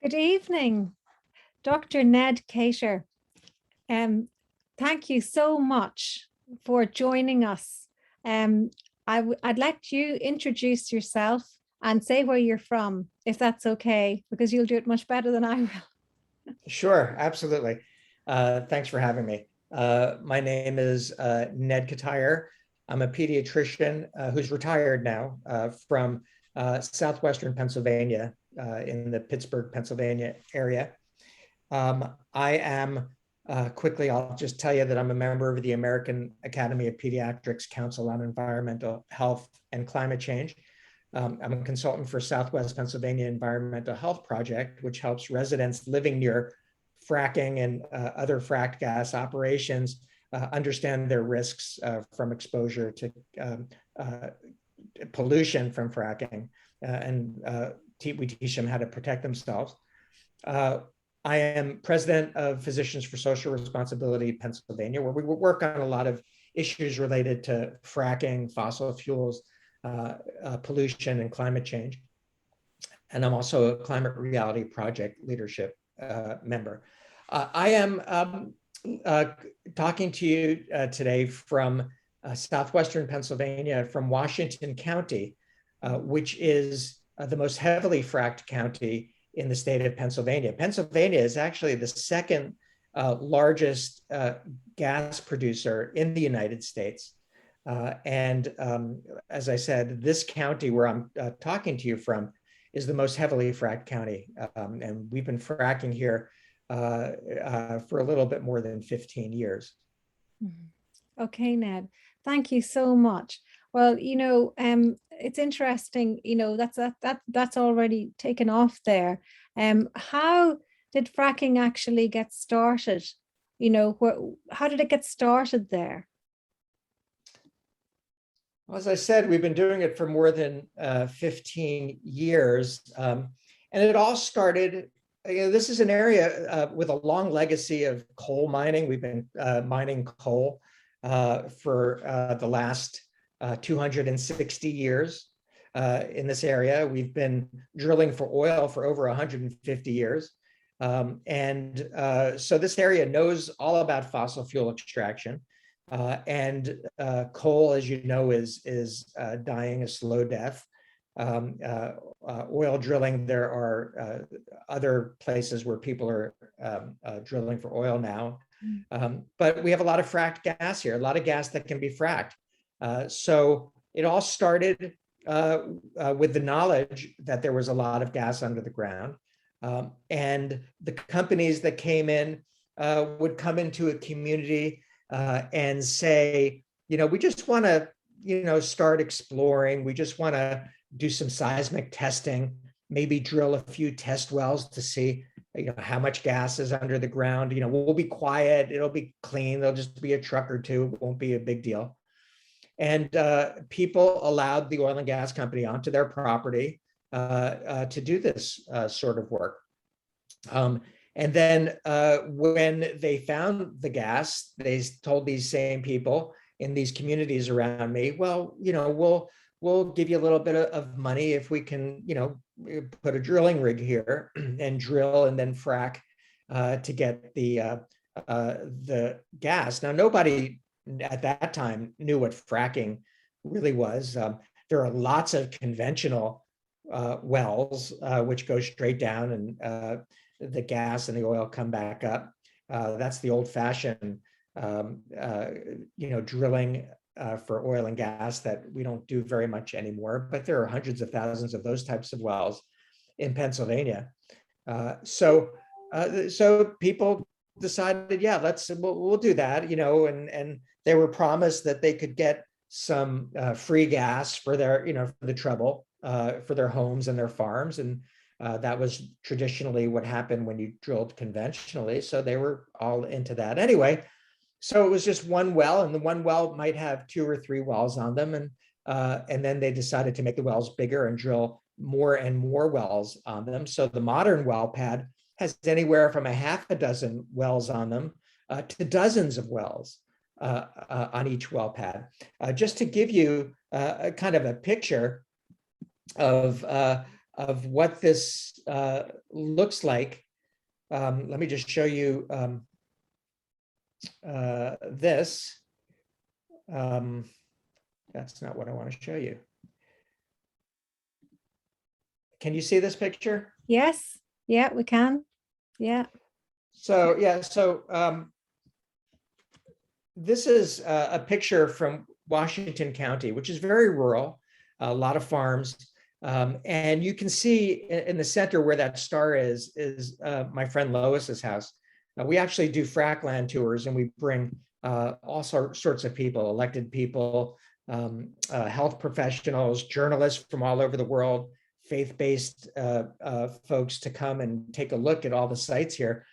Good evening, Dr. Ned Ketyer. Thank you so much for joining us. I'd like you introduce yourself and say where you're from, if that's okay, because you'll do it much better than I will. Sure, absolutely. Thanks for having me. My name is Ned Ketyer. I'm a pediatrician who's retired now from southwestern Pennsylvania in the Pittsburgh, Pennsylvania area. I am, quickly, I'll just tell you that I'm a member of the American Academy of Pediatrics Council on Environmental Health and Climate Change. I'm a consultant for Southwest Pennsylvania Environmental Health Project, which helps residents living near fracking and other fracked gas operations understand their risks from exposure to pollution from fracking, and we teach them how to protect themselves. I am president of Physicians for Social Responsibility Pennsylvania, where we work on a lot of issues related to fracking, fossil fuels, pollution, and climate change. And I'm also a Climate Reality Project leadership member. I am talking to you today from southwestern Pennsylvania, from Washington County, which is the most heavily fracked county in the state of Pennsylvania. Pennsylvania is actually the second largest gas producer in the United States. As I said, this county where I'm talking to you from is the most heavily fracked county. And we've been fracking here for a little bit more than 15 years. Okay, Ned, thank you so much. Well, it's interesting, that's already taken off there. How did fracking actually get started? How did it get started there? Well, as I said, we've been doing it for more than 15 years. And it all started, this is an area with a long legacy of coal mining. We've been mining coal for the last 260 years in this area. We've been drilling for oil for over 150 years. So this area knows all about fossil fuel extraction. Coal, as you know, is dying a slow death. Oil drilling, there are other places where people are drilling for oil now. But we have a lot of fracked gas here, a lot of gas that can be fracked. So it all started with the knowledge that there was a lot of gas under the ground. And the companies that came in would come into a community and say, we just want to, start exploring. We just want to do some seismic testing, maybe drill a few test wells to see, how much gas is under the ground. We'll be quiet. It'll be clean. There'll just be a truck or two. It won't be a big deal. And people allowed the oil and gas company onto their property to do this sort of work. And then when they found the gas, they told these same people in these communities around me, well, we'll give you a little bit of money if we can, put a drilling rig here and drill and then frack to get the gas. Now, nobody at that time knew what fracking really was. There are lots of conventional wells which go straight down and the gas and the oil come back up. That's the old-fashioned, drilling for oil and gas that we don't do very much anymore. But there are hundreds of thousands of those types of wells in Pennsylvania. So people decided, yeah, we'll do that, and they were promised that they could get some free gas for their, for the trouble, for their homes and their farms. And that was traditionally what happened when you drilled conventionally. So they were all into that. Anyway, so it was just one well, and the one well might have 2 or 3 wells on them. And then they decided to make the wells bigger and drill more and more wells on them. So the modern well pad has anywhere from a half a dozen wells on them to dozens of wells on each well pad. Just to give you a kind of a picture of of what this looks like. Let me just show you this. That's not what I want to show you. Can you see this picture? Yes. Yeah, we can. Yeah. So yeah, this is a picture from Washington County, which is very rural, a lot of farms. And you can see in the center where that star is my friend Lois's house. We actually do frack land tours, and we bring all sorts of people, elected people, health professionals, journalists from all over the world, faith-based folks to come and take a look at all the sites here.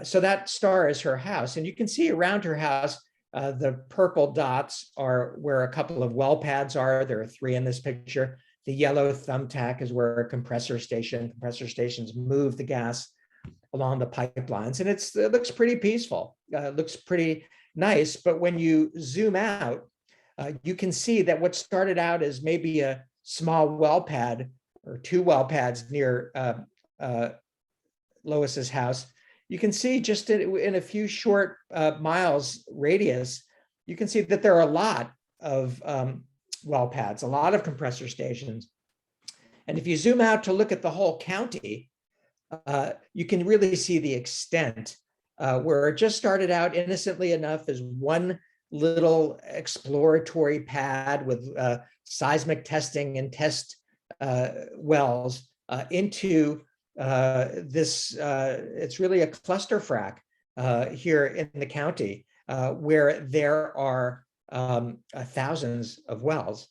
So that star is her house, and you can see around her house, the purple dots are where a couple of well pads are. There are 3 in this picture. The yellow thumbtack is where a compressor stations move the gas along the pipelines, and it looks pretty peaceful. It looks pretty nice, but when you zoom out, you can see that what started out as maybe a small well pad or 2 well pads near Lois's house, you can see just in a few short miles radius, you can see that there are a lot of well pads, a lot of compressor stations. And if you zoom out to look at the whole county, you can really see the extent where it just started out innocently enough as one little exploratory pad with seismic testing and test wells into this. It's really a cluster frac here in the county where there are thousands of wells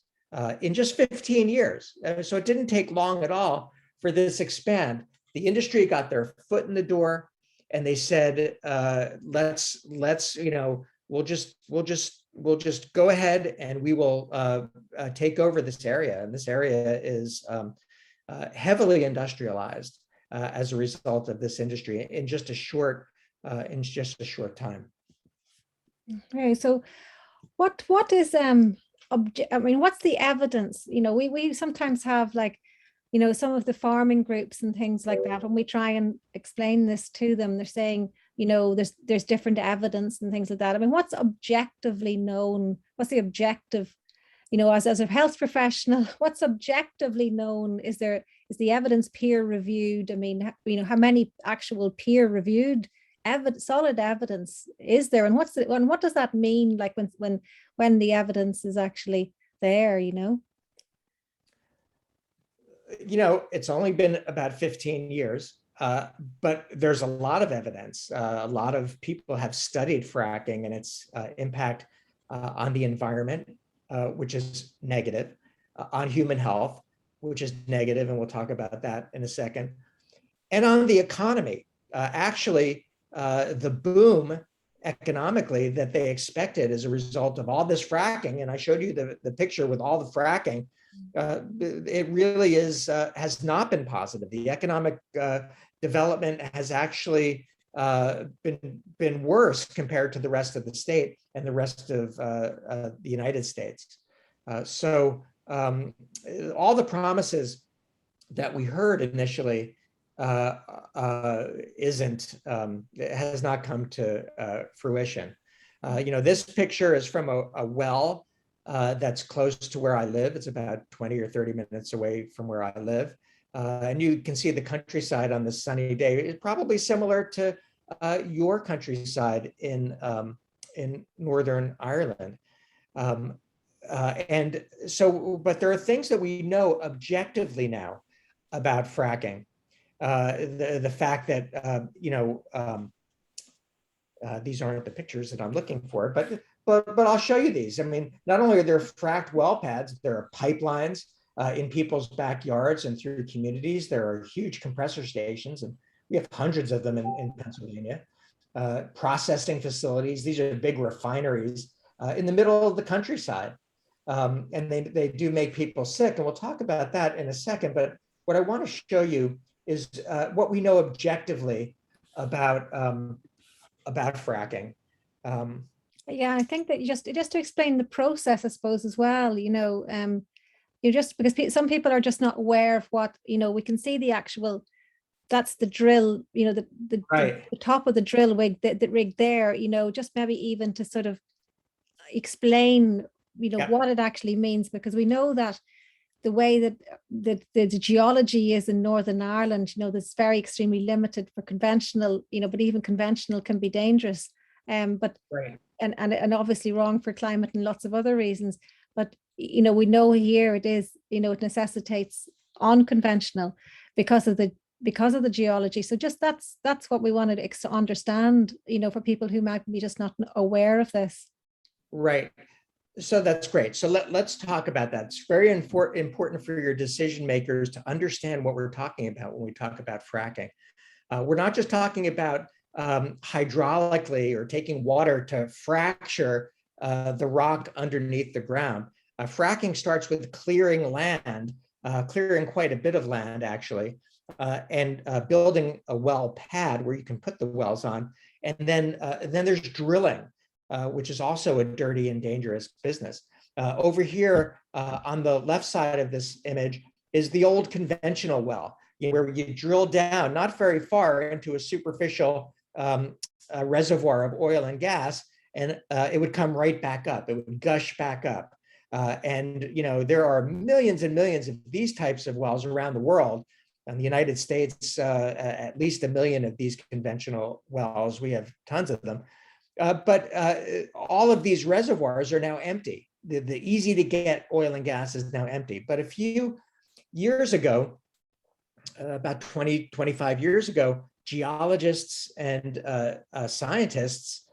in just 15 years. So it didn't take long at all for this expand. The industry got their foot in the door, and they said, let's we'll just go ahead and we will take over this area. And this area is heavily industrialized as a result of this industry in just a short time. Okay, so what is I mean, what's the evidence? We sometimes have, like, some of the farming groups and things like that, when we try and explain this to them, they're saying, there's different evidence and things like that. I mean, what's objectively known? What's the objective, as a health professional, what's objectively known? Is the evidence peer reviewed? I mean, how many actual peer reviewed solid evidence is there, and what does that mean, like when the evidence is actually there? It's only been about 15 years, but there's a lot of evidence. A lot of people have studied fracking and its impact on the environment, which is negative, on human health, which is negative, and we'll talk about that in a second, and on the economy. Actually, the boom economically that they expected as a result of all this fracking, and I showed you the picture with all the fracking, it really has not been positive. The economic development has actually been worse compared to the rest of the state and the rest of the United States. So all the promises that we heard initially has not come to fruition. This picture is from a well that's close to where I live. It's about 20 or 30 minutes away from where I live. And you can see the countryside on this sunny day. It's probably similar to your countryside in Northern Ireland. And so, but there are things that we know objectively now about fracking. The fact that, these aren't the pictures that I'm looking for, but I'll show you these. I mean, not only are there fracked well pads, there are pipelines in people's backyards and through communities. There are huge compressor stations, and we have hundreds of them in Pennsylvania. Processing facilities. These are big refineries in the middle of the countryside. And they do make people sick. And we'll talk about that in a second. But what I want to show you is what we know objectively about fracking. Yeah, I think that just to explain the process, I suppose, as well, just because some people are just not aware of what, we can see the actual, that's the drill, Right. the top of the drill rig, the rig there, just maybe even to sort of explain, Yep. what it actually means, because we know that the way that the geology is in Northern Ireland, that's very extremely limited for conventional, but even conventional can be dangerous. But Right. and obviously wrong for climate and lots of other reasons. But we know here it is, it necessitates unconventional because of the geology. So just that's what we wanted to understand, for people who might be just not aware of this. Right. So that's great. So let's talk about that. It's very important for your decision makers to understand what we're talking about when we talk about fracking. We're not just talking about hydraulically or taking water to fracture the rock underneath the ground. Fracking starts with clearing land, clearing quite a bit of land actually, and building a well pad where you can put the wells on. And then there's drilling, which is also a dirty and dangerous business. Over here on the left side of this image is the old conventional well, where you drill down not very far into a superficial reservoir of oil and gas, and it would come right back up. It would gush back up. And there are millions and millions of these types of wells around the world. In the United States, at least 1 million of these conventional wells. We have tons of them. But all of these reservoirs are now empty. The easy to get oil and gas is now empty. But a few years ago, about 20, 25 years ago, geologists and scientists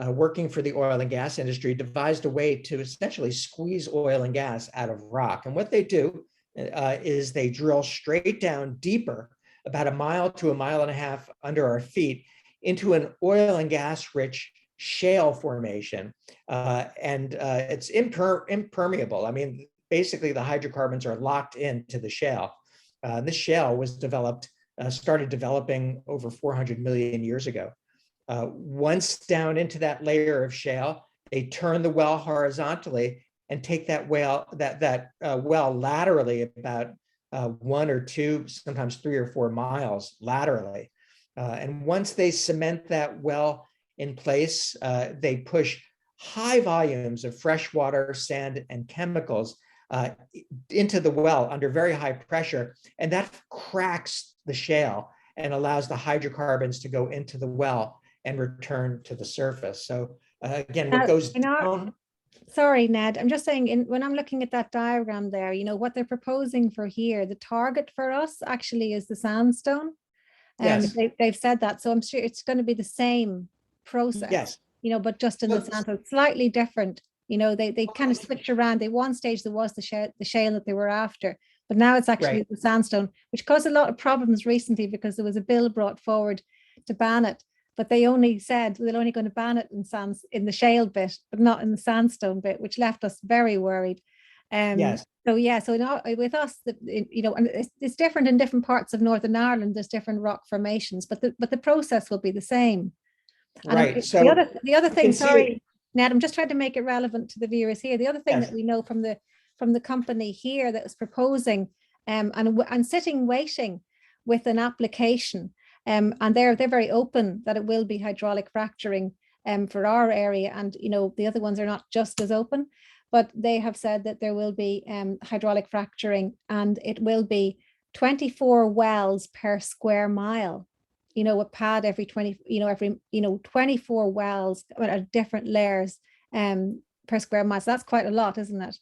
working for the oil and gas industry devised a way to essentially squeeze oil and gas out of rock. And what they do is they drill straight down deeper, about 1 mile to 1.5 miles under our feet, into an oil and gas rich shale formation. And it's impermeable. I mean, basically the hydrocarbons are locked into the shale. This shale was started developing over 400 million years ago. Once down into that layer of shale, they turn the well horizontally and take that well laterally about 1 or 2, sometimes 3 or 4 miles laterally. And once they cement that well in place, they push high volumes of fresh water, sand, and chemicals into the well under very high pressure, and that cracks the shale and allows the hydrocarbons to go into the well and return to the surface. So again, what goes down. Sorry, Ned, I'm just saying, when I'm looking at that diagram there, what they're proposing for here, the target for us actually is the sandstone. Yes. They've said that, so I'm sure it's going to be the same process. Yes. But just in the sandstone, slightly different. They kind of switch around. At one stage there was the shale that they were after, but now it's actually Right. the sandstone, which caused a lot of problems recently because there was a bill brought forward to ban it. But they only said they're only going to ban it in the shale bit, but not in the sandstone bit, which left us very worried. Yes. So yeah, so with us, and it's different in different parts of Northern Ireland. There's different rock formations, but the process will be the same. Right. And So the other thing, sorry, Ned, I'm just trying to make it relevant to the viewers here. The other thing that we know from the company here that is proposing and sitting waiting with an application, and they're very open that it will be hydraulic fracturing for our area, and the other ones are not just as open, but they have said that there will be hydraulic fracturing, and it will be 24 wells per square mile. A pad every 24 wells at different layers per square mile. So that's quite a lot, isn't it?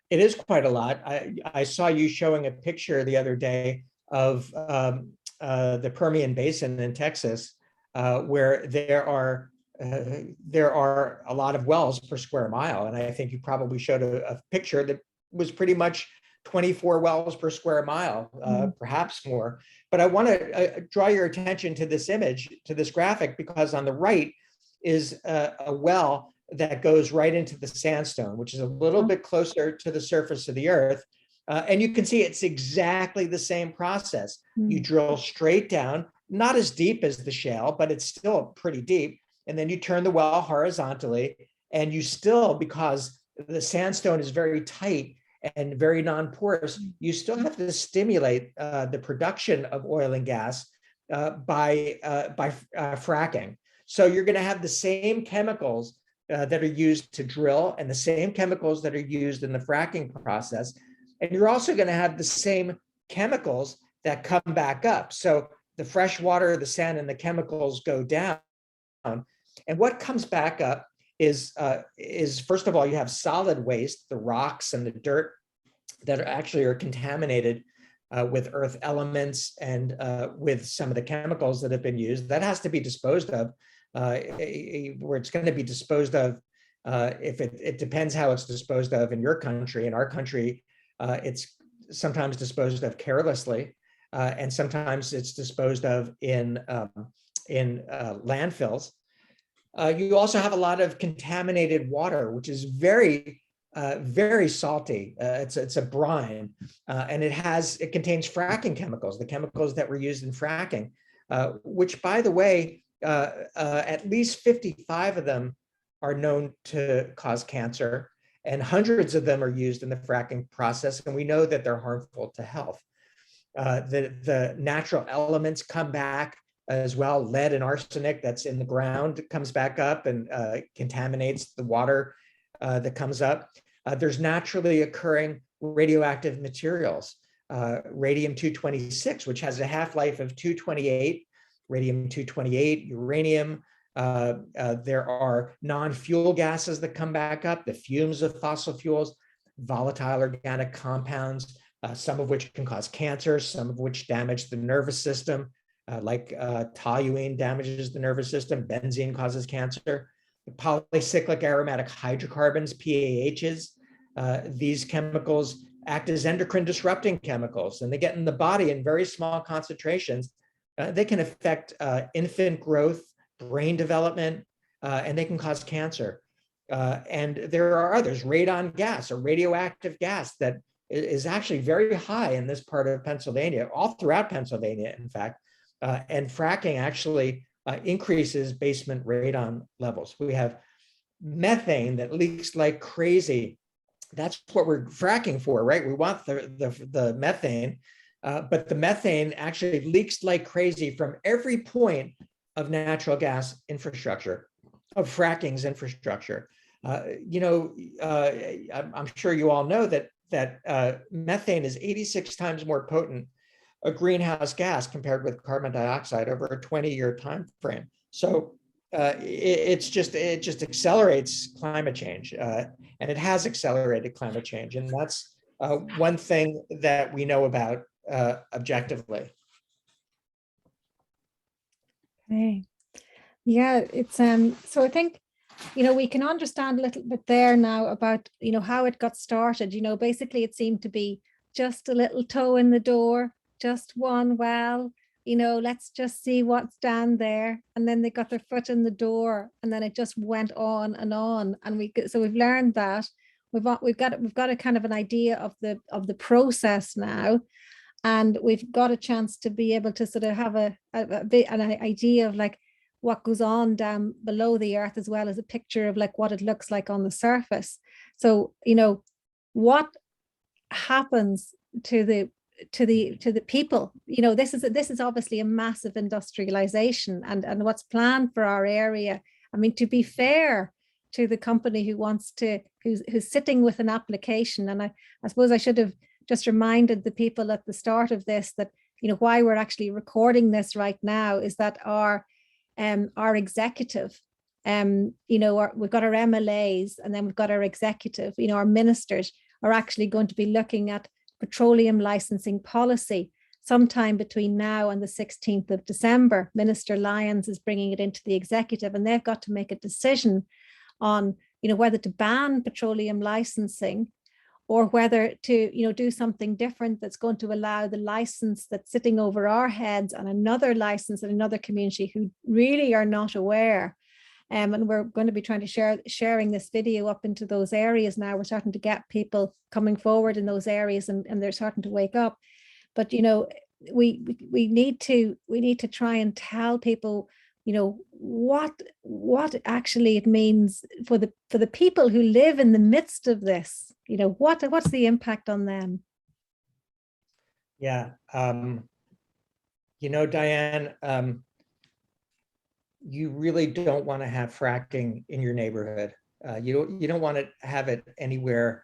It is quite a lot. I saw you showing a picture the other day of the Permian Basin in Texas, where there are a lot of wells per square mile. And I think you probably showed a picture that was pretty much 24 wells per square mile, perhaps more. But I want to draw your attention to this image, to this graphic, because on the right is a well that goes right into the sandstone, which is a little bit closer to the surface of the earth. And you can see it's exactly the same process. You drill straight down, not as deep as the shale, but it's still pretty deep. And then you turn the well horizontally, and you still, because the sandstone is very tight, and very non-porous, you still have to stimulate the production of oil and gas by fracking. So you're going to have the same chemicals that are used to drill and the same chemicals that are used in the fracking process. And you're also going to have the same chemicals that come back up. So the fresh water, the sand, and the chemicals go down. And what comes back up is first of all, you have solid waste, the rocks and the dirt that are contaminated with earth elements and with some of the chemicals that have been used. That has to be disposed of, where it's going to be disposed of. If it depends how it's disposed of in your country. In our country, it's sometimes disposed of carelessly, and sometimes it's disposed of in landfills. You also have a lot of contaminated water, which is very salty. It's a brine, and it contains fracking chemicals, the chemicals that were used in fracking, which, by the way, at least 55 of them are known to cause cancer, and hundreds of them are used in the fracking process, and we know that they're harmful to health. The natural elements come back as well. Lead and arsenic that's in the ground comes back up and contaminates the water that comes up. There's naturally occurring radioactive materials, radium-226, which has a half-life of 228, radium-228, uranium. There are non-fuel gases that come back up, the fumes of fossil fuels, volatile organic compounds, some of which can cause cancer, some of which damage the nervous system, like toluene damages the nervous system, benzene causes cancer. Polycyclic aromatic hydrocarbons, PAHs, these chemicals act as endocrine disrupting chemicals, and they get in the body in very small concentrations. They can affect infant growth, brain development, and they can cause cancer. And there are others, radon gas, a radioactive gas that is actually very high in this part of Pennsylvania, all throughout Pennsylvania, in fact. And fracking actually increases basement radon levels. We have methane that leaks like crazy. That's what we're fracking for, right? We want the methane, but the methane actually leaks like crazy from every point of natural gas infrastructure, of fracking's infrastructure. I'm sure you all know that methane is 86 times more potent a greenhouse gas compared with carbon dioxide over a 20-year time frame. So it just accelerates climate change, and it has accelerated climate change, and that's one thing that we know about objectively. Okay. Yeah, it's so I think we can understand a little bit there now about how it got started. Basically it seemed to be just a little toe in the door, just one well, let's just see what's down there, and then they got their foot in the door, and then it just went on, and we've learned that we've got a kind of an idea of the process now, and we've got a chance to be able to sort of have an idea of like what goes on down below the earth, as well as a picture of like what it looks like on the surface. So what happens to the people. This is obviously a massive industrialization, and what's planned for our area. I mean, to be fair to the company who's sitting with an application, and I suppose I should have just reminded the people at the start of this that why we're actually recording this right now is that our executive, we've got our MLAs, and then we've got our executive, our ministers are actually going to be looking at petroleum licensing policy sometime between now and the 16th of December. Minister Lyons is bringing it into the executive, and they've got to make a decision on whether to ban petroleum licensing or whether to do something different that's going to allow the license that's sitting over our heads and another license in another community who really are not aware. And we're going to be trying to sharing this video up into those areas now. We're starting to get people coming forward in those areas, and they're starting to wake up. But we need to try and tell people what actually it means for the people who live in the midst of this. What's the impact on them? Yeah, Dianne, you really don't want to have fracking in your neighborhood. You don't want to have it anywhere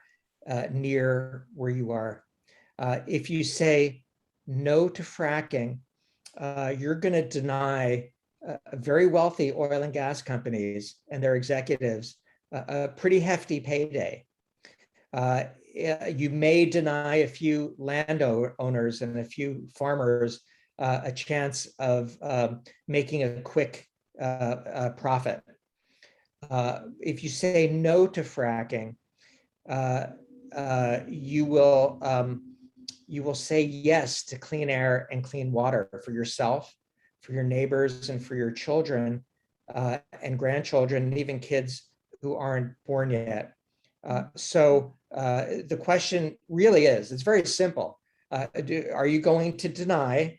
near where you are. If you say no to fracking, you're going to deny very wealthy oil and gas companies and their executives a pretty hefty payday. You may deny a few landowners and a few farmers a chance of making a quick profit. If you say no to fracking, you will say yes to clean air and clean water for yourself, for your neighbors, and for your children and grandchildren, and even kids who aren't born yet. So the question really is, it's very simple. Are you going to deny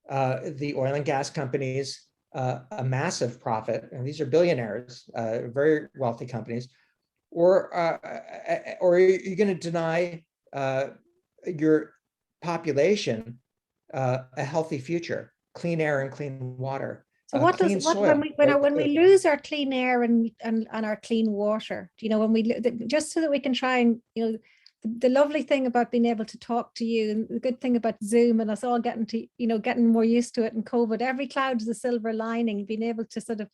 the oil and gas companies a massive profit? And these are billionaires, very wealthy companies. Or are you going to deny your population a healthy future, clean air and clean water, So what does clean soil? when we lose our clean air and our clean water, when we just so that we can try and the lovely thing about being able to talk to you, and the good thing about Zoom and us all getting more used to it, and COVID, every cloud is a silver lining, being able to sort of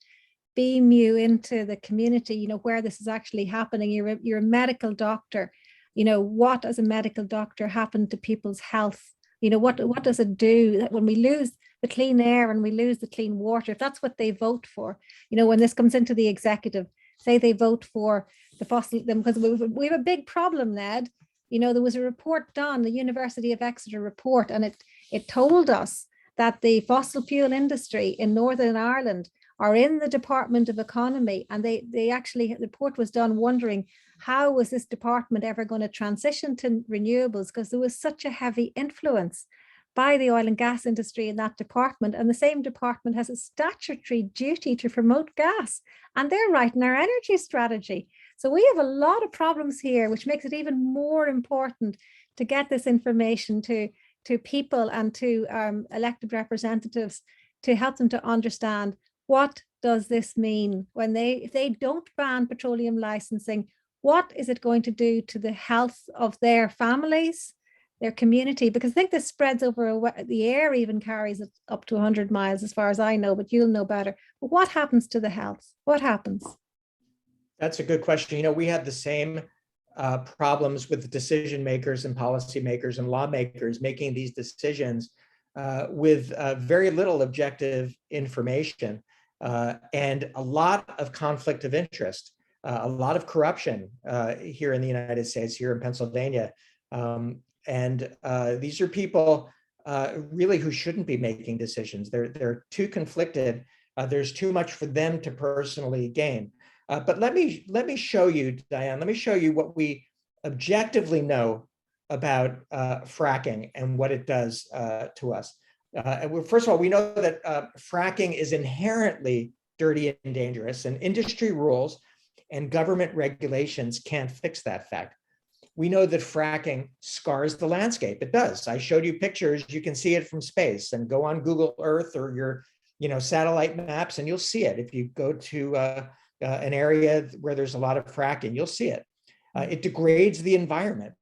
beam you into the community, where this is actually happening. You're a medical doctor. What as a medical doctor happened to people's health? What does it do that when we lose the clean air and we lose the clean water, if that's what they vote for, when this comes into the executive, say they vote for the fossil, because we have a big problem, Ned. There was a report done, the University of Exeter report, and it told us that the fossil fuel industry in Northern Ireland are in the Department of Economy, and they actually, the report was done wondering how was this department ever going to transition to renewables, because there was such a heavy influence by the oil and gas industry in that department, and the same department has a statutory duty to promote gas, and they're writing our energy strategy. So we have a lot of problems here, which makes it even more important to get this information to people and to elected representatives, to help them to understand what does this mean when if they don't ban petroleum licensing. What is it going to do to the health of their families, their community? Because I think this spreads over the air, even carries it up to 100 miles as far as I know, but you'll know better. But what happens to the health? What happens? That's a good question. We have the same problems with the decision makers and policymakers and lawmakers making these decisions with very little objective information and a lot of conflict of interest. A lot of corruption here in the United States, here in Pennsylvania. And these are people really who shouldn't be making decisions. They're too conflicted. There's too much for them to personally gain. But let me show you, Dianne, let me show you what we objectively know about fracking and what it does to us. First of all, we know that fracking is inherently dirty and dangerous, and industry rules and government regulations can't fix that fact. We know that fracking scars the landscape. It does. I showed you pictures. You can see it from space, and go on Google Earth or your satellite maps, and you'll see it. If you go to an area where there's a lot of fracking, you'll see it. It degrades the environment.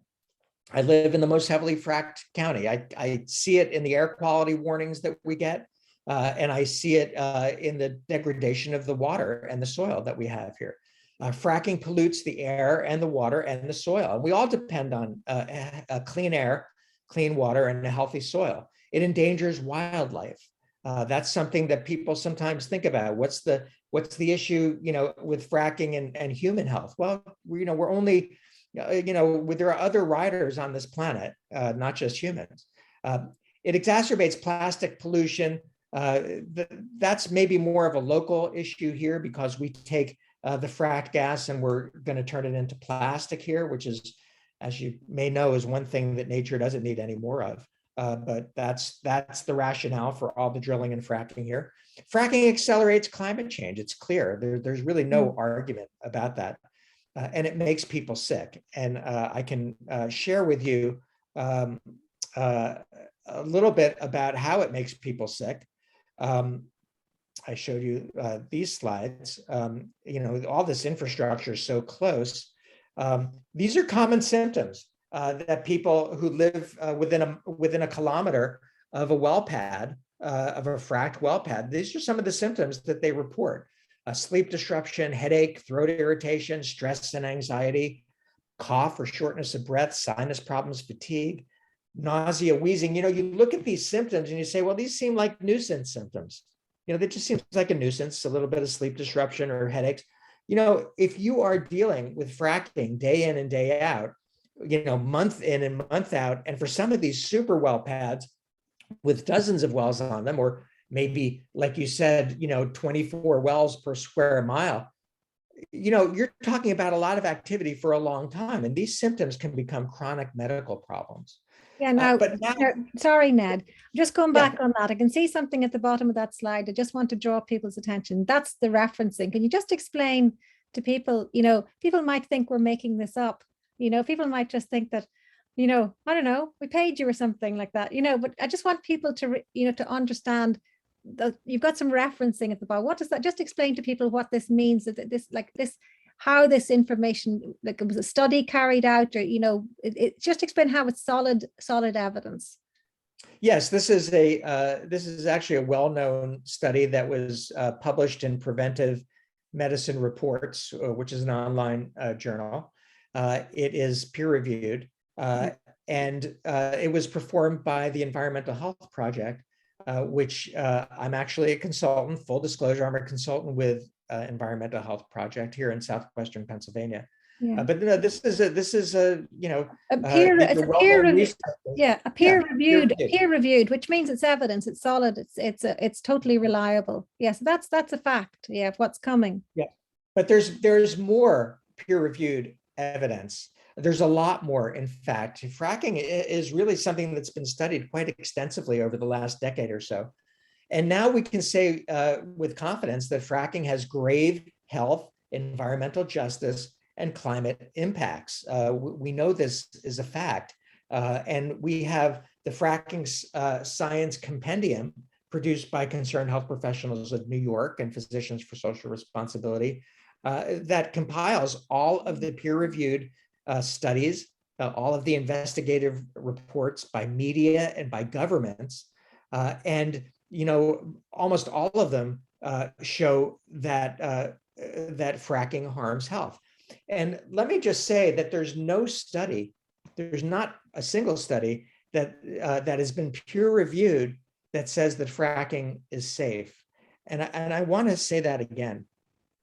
I live in the most heavily fracked county. I see it in the air quality warnings that we get, and I see it in the degradation of the water and the soil that we have here. Fracking pollutes the air and the water and the soil. We all depend on clean air, clean water, and a healthy soil. It endangers wildlife. That's something that people sometimes think about. What's the issue, with fracking and human health? Well, we're only, there are other riders on this planet, not just humans. It exacerbates plastic pollution. That's maybe more of a local issue here, because we take the fracked gas and we're going to turn it into plastic here, which is, as you may know, is one thing that nature doesn't need any more of. but that's the rationale for all the drilling and fracking here. Fracking accelerates climate change. It's clear. There's really no argument about that. And it makes people sick. And I can share with you a little bit about how it makes people sick. I showed you these slides. All this infrastructure is so close. These are common symptoms that people who live within a kilometer of a well pad, of a fracked well pad, these are some of the symptoms that they report. Sleep disruption, headache, throat irritation, stress and anxiety, cough or shortness of breath, sinus problems, fatigue, nausea, wheezing. You look at these symptoms and you say, well, these seem like nuisance symptoms. That just seems like a nuisance, a little bit of sleep disruption or headaches. If you are dealing with fracking day in and day out, month in and month out, and for some of these super well pads with dozens of wells on them, or maybe, like you said, 24 wells per square mile, you're talking about a lot of activity for a long time, and these symptoms can become chronic medical problems. Yeah, now, sorry, Ned, just going back on that, I can see something at the bottom of that slide. I just want to draw people's attention. That's the referencing. Can you just explain to people, people might think we're making this up. People might just think that, I don't know, we paid you or something like that, but I just want people to, to understand that you've got some referencing at the bottom. What does that, just explain to people what this means, that this, how this information, like it was a study carried out, or, it just explain how it's solid evidence. Yes, this is actually a well-known study that was published in Preventive Medicine Reports, which is an online journal. It is peer-reviewed, and it was performed by the Environmental Health Project, which I'm actually a consultant. Full disclosure, I'm a consultant with Environmental Health Project here in southwestern Pennsylvania. Yeah. But no, this is a peer-reviewed, which means it's evidence, it's solid, it's totally reliable. Yes, that's a fact. Yeah, of what's coming. Yeah, but there's more peer-reviewed evidence. There's a lot more, in fact. Fracking is really something that's been studied quite extensively over the last decade or so. And now we can say with confidence that fracking has grave health, environmental justice, and climate impacts. We know this is a fact. And we have the Fracking Science Compendium produced by concerned health professionals of New York and Physicians for Social Responsibility that compiles all of the peer-reviewed studies, all of the investigative reports by media and by governments. And almost all of them show that that fracking harms health. And let me just say that there's no study, there's not a single study that that has been peer-reviewed that says that fracking is safe. And I want to say that again.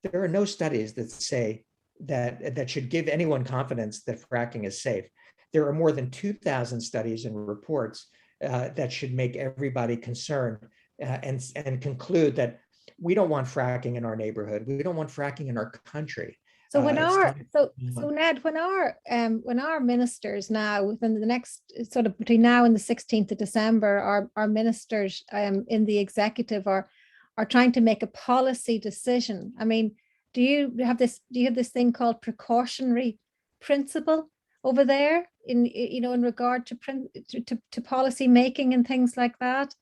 There are no studies that say that should give anyone confidence that fracking is safe. There are more than 2,000 studies and reports that should make everybody concerned and conclude that we don't want fracking in our neighborhood. We don't want fracking in our country. So Ned, when our ministers now, within the next sort of between now and the 16th of December, our ministers in the executive are trying to make a policy decision. I mean, do you have this thing called precautionary principle over there in regard to policy making and things like that?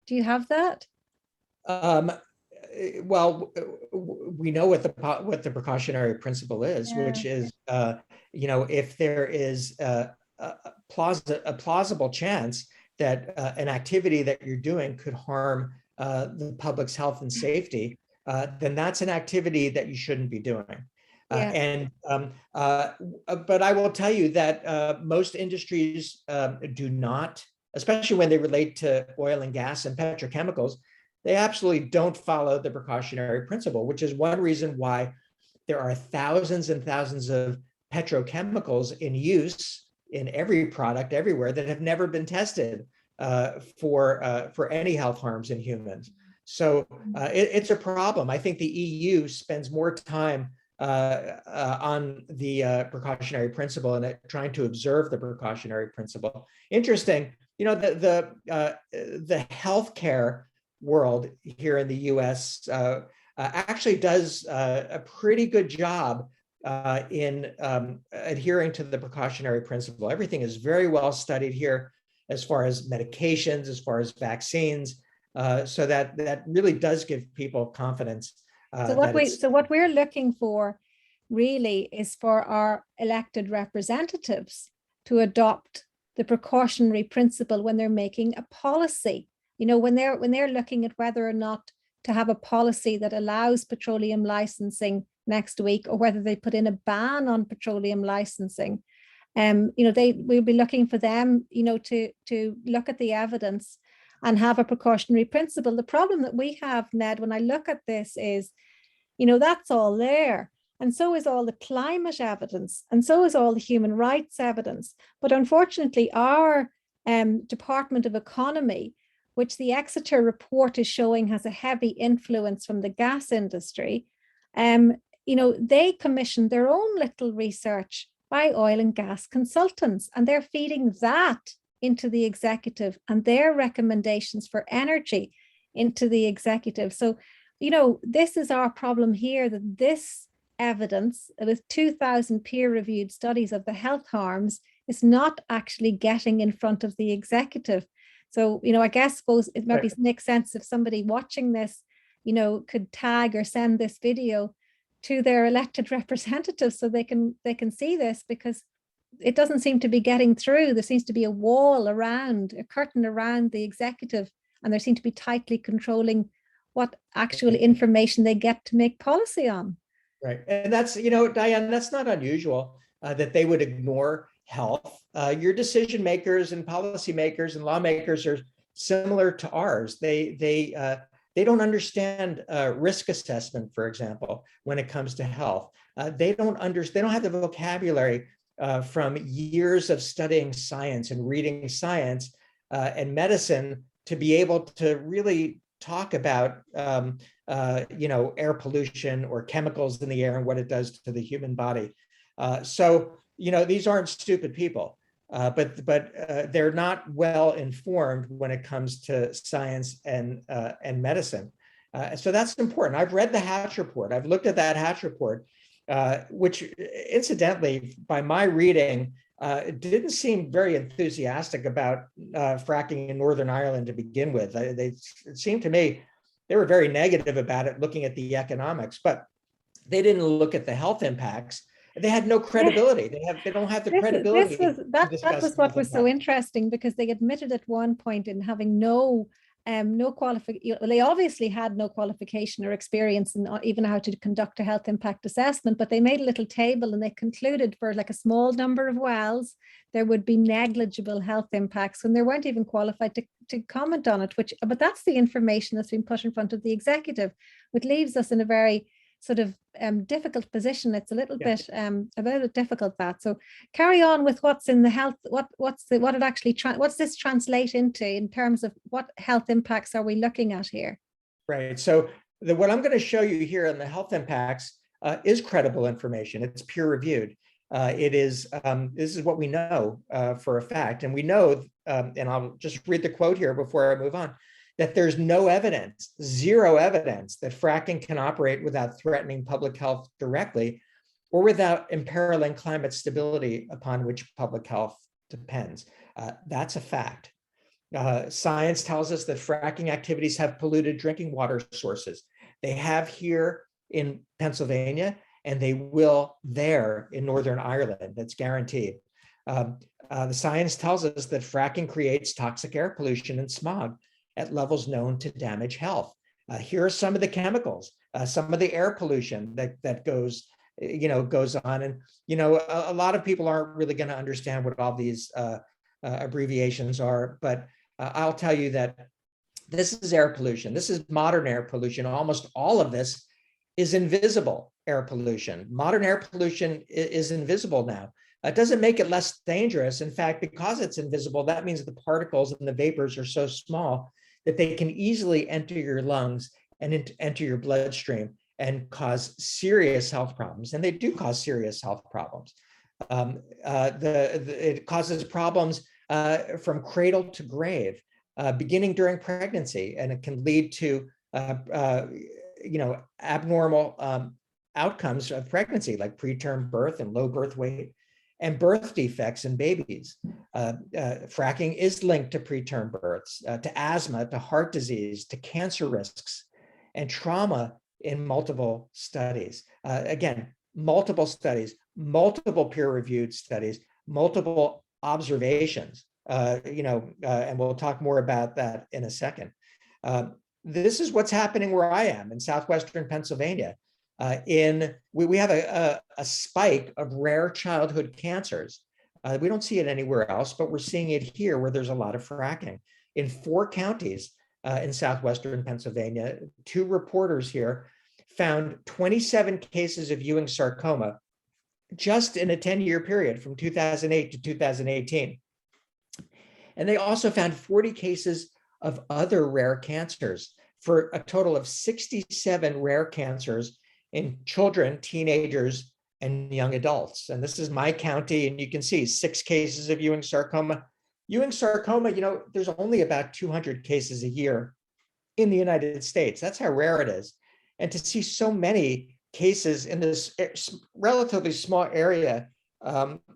Do you have that? Well, we know what the precautionary principle is, which is, if there is a plausible chance that an activity that you're doing could harm the public's health and safety, then that's an activity that you shouldn't be doing. But I will tell you that most industries do not, especially when they relate to oil and gas and petrochemicals, they absolutely don't follow the precautionary principle, which is one reason why there are thousands and thousands of petrochemicals in use in every product everywhere that have never been tested for any health harms in humans. So it's a problem. I think the EU spends more time on the precautionary principle and trying to observe the precautionary principle. Interesting, the healthcare world here in the U.S. Actually does a pretty good job in adhering to the precautionary principle. Everything is very well studied here as far as medications, as far as vaccines, so that really does give people confidence. So what we're looking for really is for our elected representatives to adopt the precautionary principle when they're making a policy. When they're looking at whether or not to have a policy that allows petroleum licensing next week, or whether they put in a ban on petroleum licensing. We'll be looking for them, to look at the evidence and have a precautionary principle. The problem that we have, Ned, when I look at this is, that's all there. And so is all the climate evidence, and so is all the human rights evidence. But unfortunately, our Department of Economy, which the Exeter report is showing has a heavy influence from the gas industry, they commissioned their own little research by oil and gas consultants, and they're feeding that into the executive and their recommendations for energy into the executive. So, this is our problem here, that this evidence with 2,000 peer-reviewed studies of the health harms is not actually getting in front of the executive. So, I suppose it maybe makes sense if somebody watching this, could tag or send this video to their elected representatives so they can see this, because it doesn't seem to be getting through. There seems to be a wall around, a curtain around the executive, and they seem to be tightly controlling what actual information they get to make policy on. Right. And that's, Dianne, that's not unusual that they would ignore health. Your decision makers and policymakers and lawmakers are similar to ours. They don't understand risk assessment, for example, when it comes to health. They don't have the vocabulary from years of studying science and reading science and medicine to be able to really talk about air pollution or chemicals in the air and what it does to the human body. So these aren't stupid people, but they're not well informed when it comes to science and medicine. So that's important. I've read the Hatch report. I've looked at that Hatch report, which incidentally, by my reading, didn't seem very enthusiastic about fracking in Northern Ireland to begin with. It seemed to me they were very negative about it, looking at the economics, but they didn't look at the health impacts. They had no credibility. They don't have the credibility. That was what was so interesting, because they admitted at one point in having no qualification. They obviously had no qualification or experience in even how to conduct a health impact assessment, but they made a little table and they concluded for like a small number of wells, there would be negligible health impacts, and they weren't even qualified to comment on it, but that's the information that's been put in front of the executive, which leaves us in a very sort of difficult position. It's a little bit difficult, that. So carry on with what's in the health. What's this translate into in terms of what health impacts are we looking at here? Right. So what I'm going to show you here on the health impacts is credible information. It's peer reviewed. This is what we know for a fact, and we know, and I'll just read the quote here before I move on, that there's no evidence, zero evidence, that fracking can operate without threatening public health directly or without imperiling climate stability upon which public health depends. That's a fact. Science tells us that fracking activities have polluted drinking water sources. They have here in Pennsylvania, and they will there in Northern Ireland. That's guaranteed. The science tells us that fracking creates toxic air pollution and smog at levels known to damage health. Here are some of the chemicals, some of the air pollution that goes on. And, a lot of people aren't really going to understand what all these abbreviations are, but I'll tell you that this is air pollution. This is modern air pollution. Almost all of this is invisible air pollution. Modern air pollution is invisible now. It doesn't make it less dangerous. In fact, because it's invisible, that means the particles and the vapors are so small that they can easily enter your lungs and enter your bloodstream and cause serious health problems. And they do cause serious health problems. It causes problems from cradle to grave, beginning during pregnancy, and it can lead to abnormal outcomes of pregnancy, like preterm birth and low birth weight, and birth defects in babies. Fracking is linked to preterm births, to asthma, to heart disease, to cancer risks, and trauma in multiple studies. Again, multiple studies, multiple peer-reviewed studies, multiple observations. And we'll talk more about that in a second. This is what's happening where I am in southwestern Pennsylvania. We have a spike of rare childhood cancers. We don't see it anywhere else, but we're seeing it here where there's a lot of fracking. In 4 counties in southwestern Pennsylvania, 2 reporters here found 27 cases of Ewing sarcoma just in a 10-year period from 2008 to 2018. And they also found 40 cases of other rare cancers for a total of 67 rare cancers in children, teenagers, and young adults. And this is my county, and you can see 6 cases of Ewing sarcoma. Ewing sarcoma, there's only about 200 cases a year in the United States. That's how rare it is. And to see so many cases in this relatively small area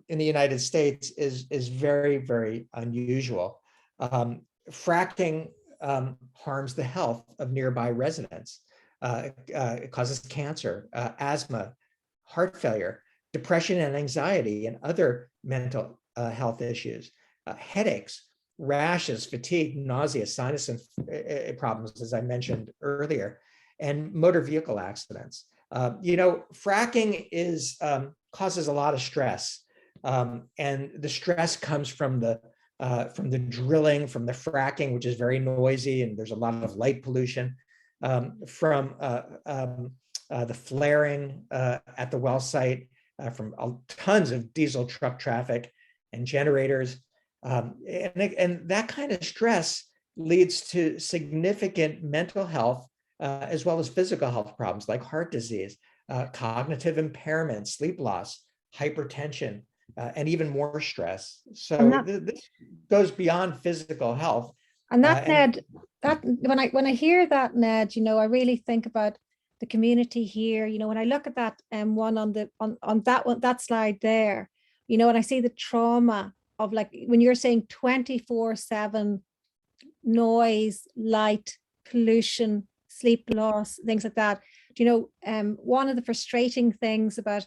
in the United States is very, very unusual. Fracking harms the health of nearby residents. It causes cancer, asthma, heart failure, depression and anxiety, and other mental health issues, headaches, rashes, fatigue, nausea, sinus problems, as I mentioned earlier, and motor vehicle accidents. Fracking causes a lot of stress, and the stress comes from the drilling, from the fracking, which is very noisy, and there's a lot of light pollution, from the flaring at the well site, from tons of diesel truck traffic and generators. And that kind of stress leads to significant mental health as well as physical health problems like heart disease, cognitive impairment, sleep loss, hypertension, and even more stress. So this goes beyond physical health. And Ned, that when I hear that, Ned, I really think about the community here. When I look at that one on that slide there, and I see the trauma of, like, when you're saying 24/7 noise, light, pollution, sleep loss, things like that. One of the frustrating things about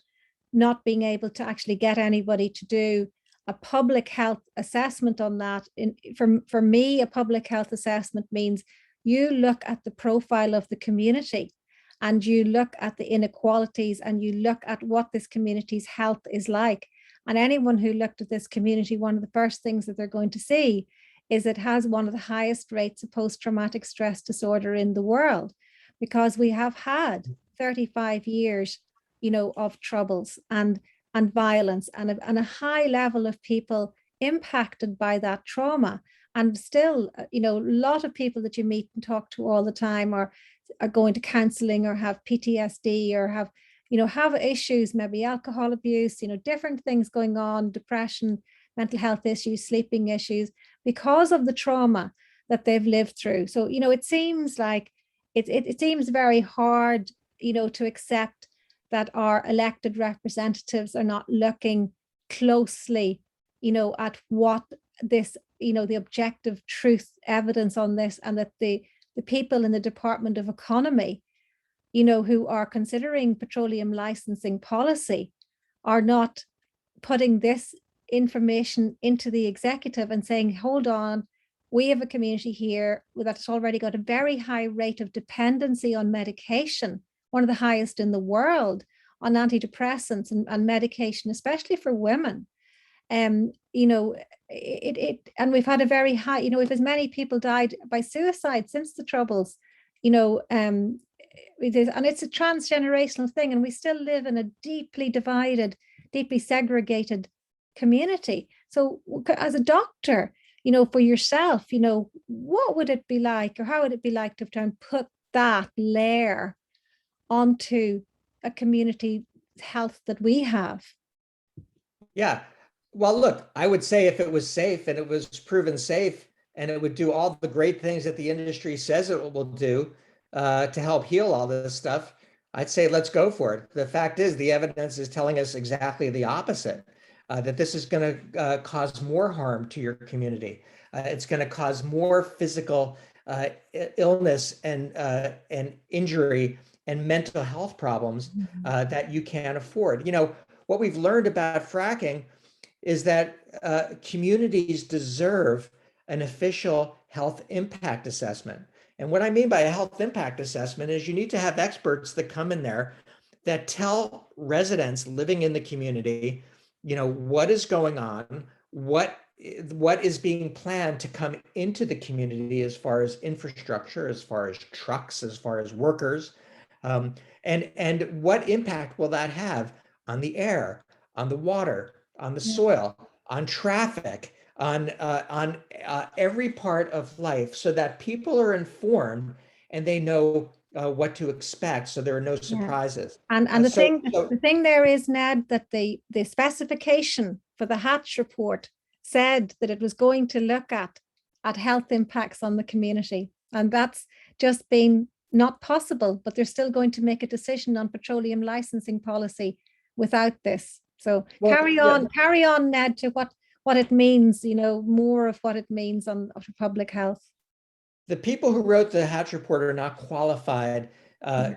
not being able to actually get anybody to do a public health assessment on that, for me, a public health assessment means you look at the profile of the community, and you look at the inequalities, and you look at what this community's health is like. And anyone who looked at this community, one of the first things that they're going to see is it has one of the highest rates of post-traumatic stress disorder in the world, because we have had 35 years, of troubles and violence, and a high level of people impacted by that trauma. And still, a lot of people that you meet and talk to all the time are going to counseling, or have PTSD, or have issues, maybe alcohol abuse, different things going on, depression, mental health issues, sleeping issues, because of the trauma that they've lived through. So, it seems like it seems very hard, to accept that our elected representatives are not looking closely, at what this, the objective truth evidence on this, and that the people in the Department of Economy, who are considering petroleum licensing policy, are not putting this information into the executive and saying, hold on, we have a community here that's already got a very high rate of dependency on medication, one of the highest in the world, on antidepressants and medication, especially for women. And we've had a very high, if as many people died by suicide since the Troubles, and it's a transgenerational thing, and we still live in a deeply divided, deeply segregated community. So as a doctor, for yourself, what would it be like, or how would it be like to try and put that layer onto a community health that we have? Yeah, Well, look, I would say if it was safe and it was proven safe and it would do all the great things that the industry says it will do to help heal all this stuff, I'd say let's go for it. The fact is, the evidence is telling us exactly the opposite, that this is going to cause more harm to your community. It's going to cause more physical illness and injury and mental health problems that you can't afford. You know, what we've learned about fracking is that communities deserve an official health impact assessment. And what I mean by a health impact assessment is you need to have experts that come in there that tell residents living in the community, you know, what is going on, what is being planned to come into the community as far as infrastructure, as far as trucks, as far as workers, um, and what impact will that have on the air, on the water, on the Yeah. soil, on traffic, on every part of life, so that people are informed and they know what to expect, so there are no Yeah. surprises. And So the thing there is, Ned, that the specification for the Hatch report said that it was going to look at health impacts on the community, and that's just been not possible. But they're still going to make a decision on petroleum licensing policy without this. So well, yeah, carry on, Ned, to what it means. You know, more of what it means on for public health. the people who wrote the Hatch report are not qualified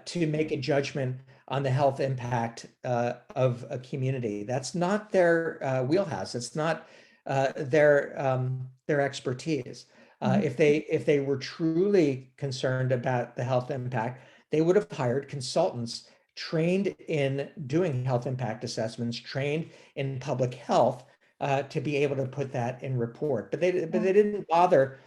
to make a judgment on the health impact of a community. That's not their wheelhouse. It's not their expertise. Mhm. If they were truly concerned about the health impact, they would have hired consultants trained in doing health impact assessments, trained in public health to be able to put that in report. But they didn't bother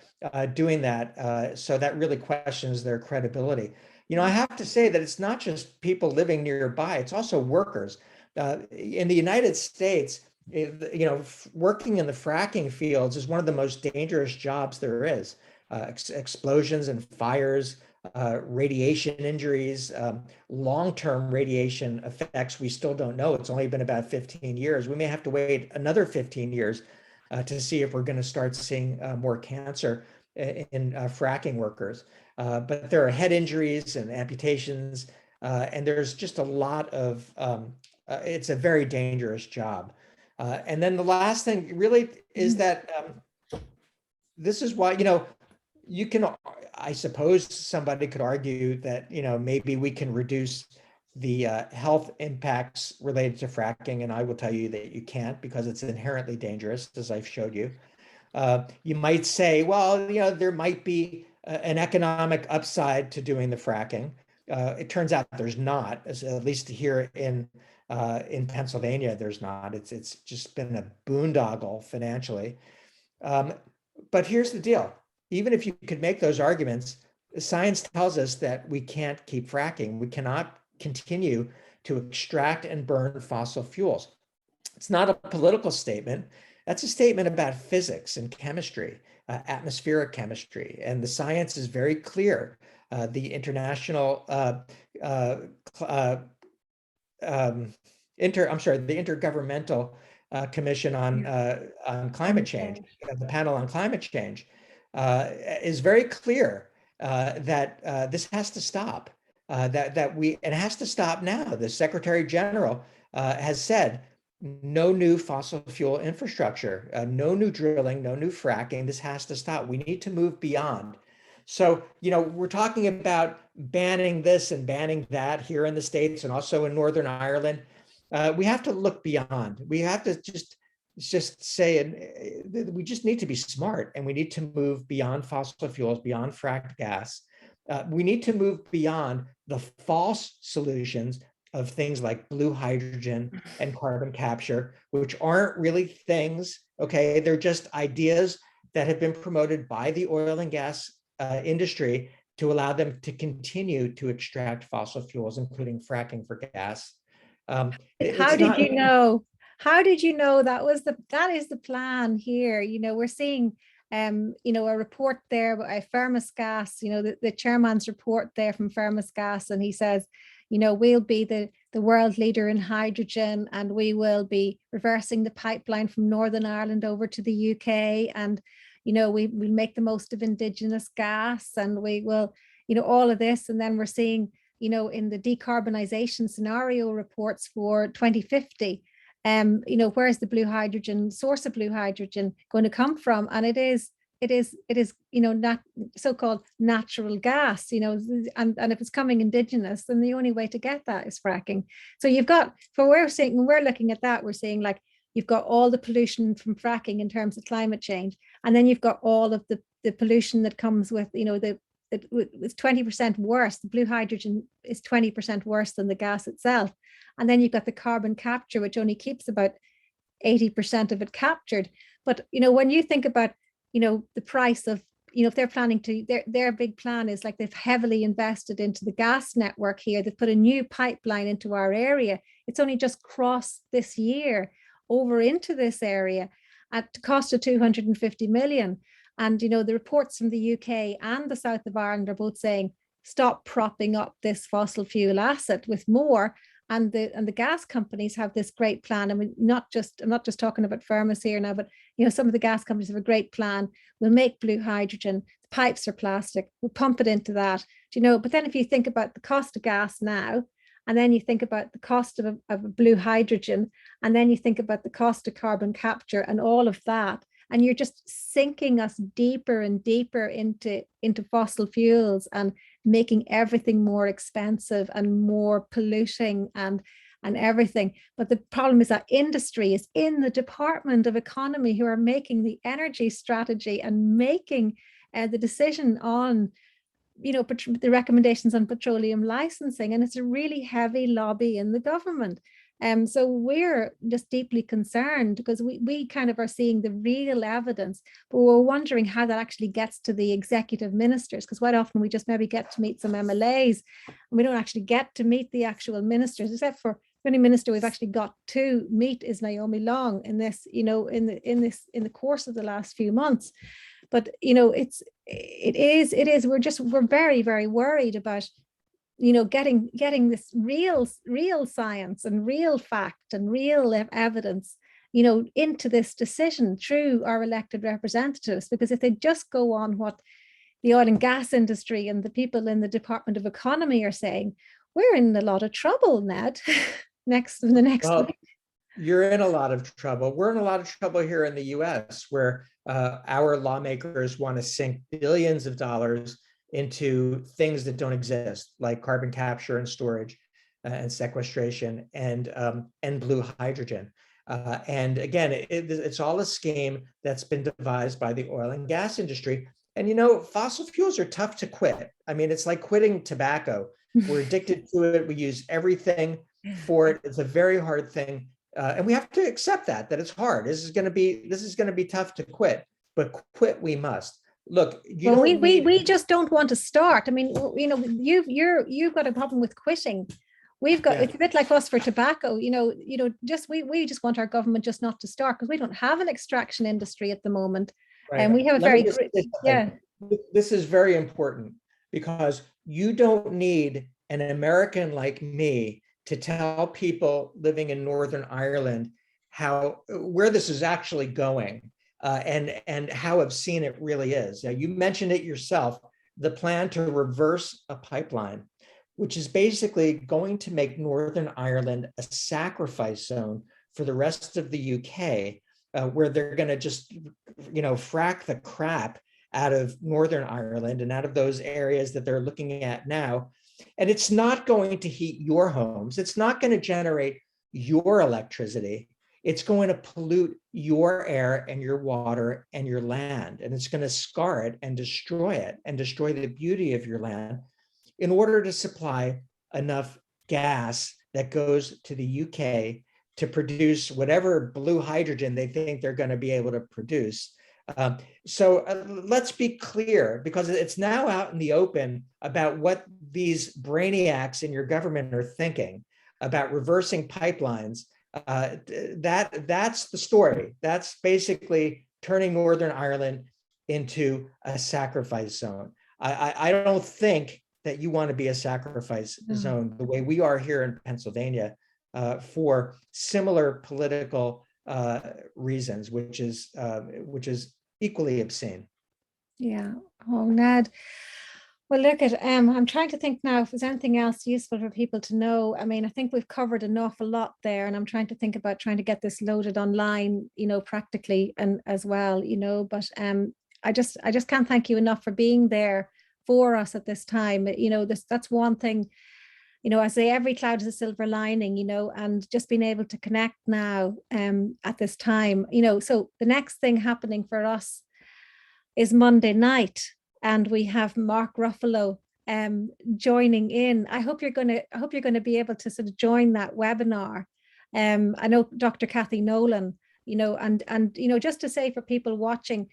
doing that. So that really questions their credibility. You know, I have to say that it's not just people living nearby, it's also workers. In the United States, you know, working in the fracking fields is one of the most dangerous jobs there is. Explosions and fires, radiation injuries, long-term radiation effects, we still don't know. It's only been about 15 years. We may have to wait another 15 years to see if we're going to start seeing more cancer in fracking workers. But there are head injuries and amputations, and there's just a lot of, it's a very dangerous job. And then the last thing really is that this is why, you know, you can, I suppose somebody could argue that, you know, maybe we can reduce the health impacts related to fracking. And I will tell you that you can't, because it's inherently dangerous, as I've showed you. You might say, well, you know, there might be an economic upside to doing the fracking. It turns out there's not, at least here in Pennsylvania, there's not. It's just been a boondoggle financially. Um, but here's the deal. Even if you could make those arguments, science tells us that we can't keep fracking. We cannot continue to extract and burn fossil fuels. It's not a political statement. That's a statement about physics and chemistry, atmospheric chemistry. And the science is very clear. The International um, the Intergovernmental Commission on Climate Change, the panel on climate change, is very clear that this has to stop. It has to stop now. The Secretary General has said no new fossil fuel infrastructure, no new drilling, no new fracking. This has to stop. We need to move beyond. So, you know, we're talking about banning this and banning that here in the States and also in Northern Ireland. We have to look beyond. We have to just say, and we just need to be smart, and we need to move beyond fossil fuels, beyond fracked gas. We need to move beyond the false solutions of things like blue hydrogen and carbon capture, which aren't really things. Okay, they're just ideas that have been promoted by the oil and gas industry to allow them to continue to extract fossil fuels, including fracking for gas. How It's did not. you know? How did you know that is the plan here? You know, we're seeing you know, a report there by Firmus Gas, you know, the chairman's report there from Firmus Gas, and he says, you know, we'll be the world leader in hydrogen, and we will be reversing the pipeline from Northern Ireland over to the UK. And, we'll make the most of indigenous gas, and we will, all of this. And then we're seeing, in the decarbonisation scenario reports for 2050, where's the blue hydrogen, source of blue hydrogen going to come from? And it is, not so-called natural gas, and if it's coming indigenous, then the only way to get that is fracking. So you've got, for we're saying, when we're looking at that, we're saying like, you've got all the pollution from fracking in terms of climate change, and then you've got all of the pollution that comes with, it's 20% worse. The blue hydrogen is 20% worse than the gas itself. And then you've got the carbon capture, which only keeps about 80% of it captured. But, when you think about, the price of, if they're planning to, their big plan is like they've heavily invested into the gas network here. They've put a new pipeline into our area. It's only just crossed this year over into this area at the cost of 250 million. And, the reports from the UK and the south of Ireland are both saying, stop propping up this fossil fuel asset with more. And the gas companies have this great plan. I mean, I'm not just talking about Firmus here now, but, some of the gas companies have a great plan. We'll make blue hydrogen. The pipes are plastic. We'll pump it into that. But then if you think about the cost of gas now, and then you think about the cost of a blue hydrogen, and then you think about the cost of carbon capture and all of that, and you're just sinking us deeper and deeper into fossil fuels and making everything more expensive and more polluting and everything. But the problem is that industry is in the Department of Economy who are making the energy strategy and making the decision on, the recommendations on petroleum licensing. And it's a really heavy lobby in the government. So we're just deeply concerned because we kind of are seeing the real evidence, but we're wondering how that actually gets to the executive ministers, because quite often we just maybe get to meet some MLAs and we don't actually get to meet the actual ministers, except for the only minister we've actually got to meet is Naomi Long in this, in the course of the last few months. But, we're very, very worried about getting this real science and real fact and real evidence, into this decision through our elected representatives. Because if they just go on what the oil and gas industry and the people in the Department of Economy are saying, we're in a lot of trouble, Ned. next week. You're in a lot of trouble. We're in a lot of trouble here in the US, where our lawmakers want to sink billions of dollars into things that don't exist, like carbon capture and storage and sequestration and blue hydrogen. And again, it's all a scheme that's been devised by the oil and gas industry. And fossil fuels are tough to quit. I mean, it's like quitting tobacco. We're addicted to it. We use everything for it. It's a very hard thing. And we have to accept that it's hard. This is going to be tough to quit, but quit we must. Look, we just don't want to start. I mean, you've got a problem with quitting. We've got, it's a bit like us for tobacco, we just want our government just not to start, because we don't have an extraction industry at the moment. Right. And we have this is very important, because you don't need an American like me to tell people living in Northern Ireland where this is actually going. And how obscene it really is. Now, you mentioned it yourself, the plan to reverse a pipeline, which is basically going to make Northern Ireland a sacrifice zone for the rest of the UK, where they're going to just, frack the crap out of Northern Ireland and out of those areas that they're looking at now. And it's not going to heat your homes. It's not going to generate your electricity. It's going to pollute your air and your water and your land, and it's going to scar it and destroy the beauty of your land in order to supply enough gas that goes to the UK to produce whatever blue hydrogen they think they're going to be able to produce. So let's be clear, because it's now out in the open about what these brainiacs in your government are thinking about reversing pipelines. That's the story. That's basically turning Northern Ireland into a sacrifice zone. I don't think that you want to be a sacrifice No. zone the way we are here in Pennsylvania for similar political reasons, which is equally obscene. Yeah. Oh, Ned. Well, look at I'm trying to think now if there's anything else useful for people to know. I mean, I think we've covered an awful lot there, and I'm trying to think about trying to get this loaded online, practically and as well, but I just can't thank you enough for being there for us at this time. That's one thing, I say every cloud is a silver lining, and just being able to connect now at this time, so the next thing happening for us is Monday night, and we have Mark Ruffalo joining in. I hope you're going to be able to sort of join that webinar. I know Dr. Kathy Nolan, and just to say for people watching,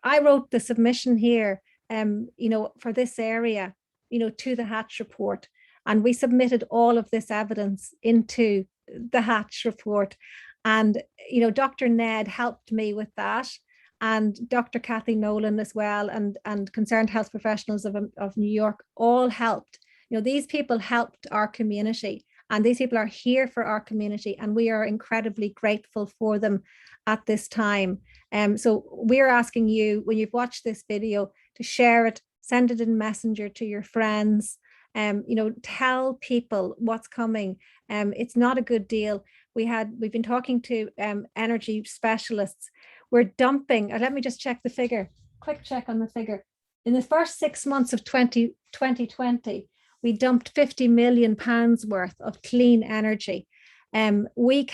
I wrote the submission here, for this area, to the Hatch report, and we submitted all of this evidence into the Hatch report, and Dr. Ned helped me with that, and Dr. Kathy Nolan as well, and Concerned Health Professionals of New York all helped. These people helped our community, and these people are here for our community, and we are incredibly grateful for them at this time. So we're asking you, when you've watched this video, to share it, send it in Messenger to your friends, tell people what's coming. It's not a good deal. We've been talking to energy specialists. We're dumping, let me just check the figure, quick check on the figure. In the first 6 months of 2020, we dumped 50 million pounds worth of clean energy. We're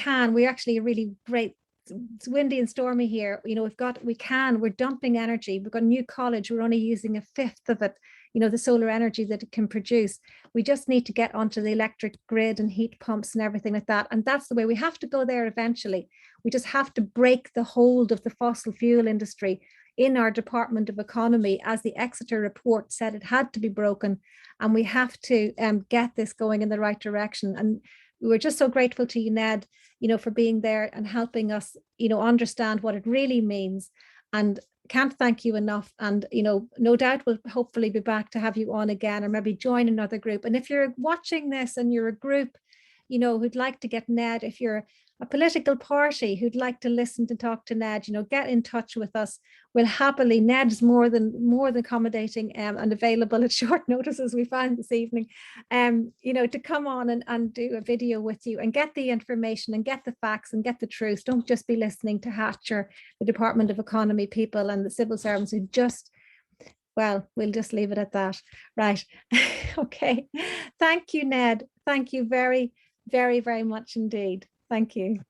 actually a really great, it's windy and stormy here. We're dumping energy. We've got a new college. We're only using a fifth of it, the solar energy that it can produce. We just need to get onto the electric grid and heat pumps and everything like that. And that's the way we have to go there eventually. We just have to break the hold of the fossil fuel industry in our Department of Economy, as the Exeter report said it had to be broken. And we have to get this going in the right direction. And we were just so grateful to you, Ned, for being there and helping us, understand what it really means. And can't thank you enough. And, no doubt we'll hopefully be back to have you on again, or maybe join another group. And if you're watching this and you're a group, who'd like to get Ned, if you're a political party who'd like to listen to talk to Ned, get in touch with us. We'll happily, Ned's more than accommodating and available at short notice, as we found this evening, to come on and do a video with you and get the information and get the facts and get the truth. Don't just be listening to Hatcher, the Department of Economy people and the civil servants who well, we'll just leave it at that. Right. Okay. Thank you, Ned. Thank you very, very, very much indeed. Thank you.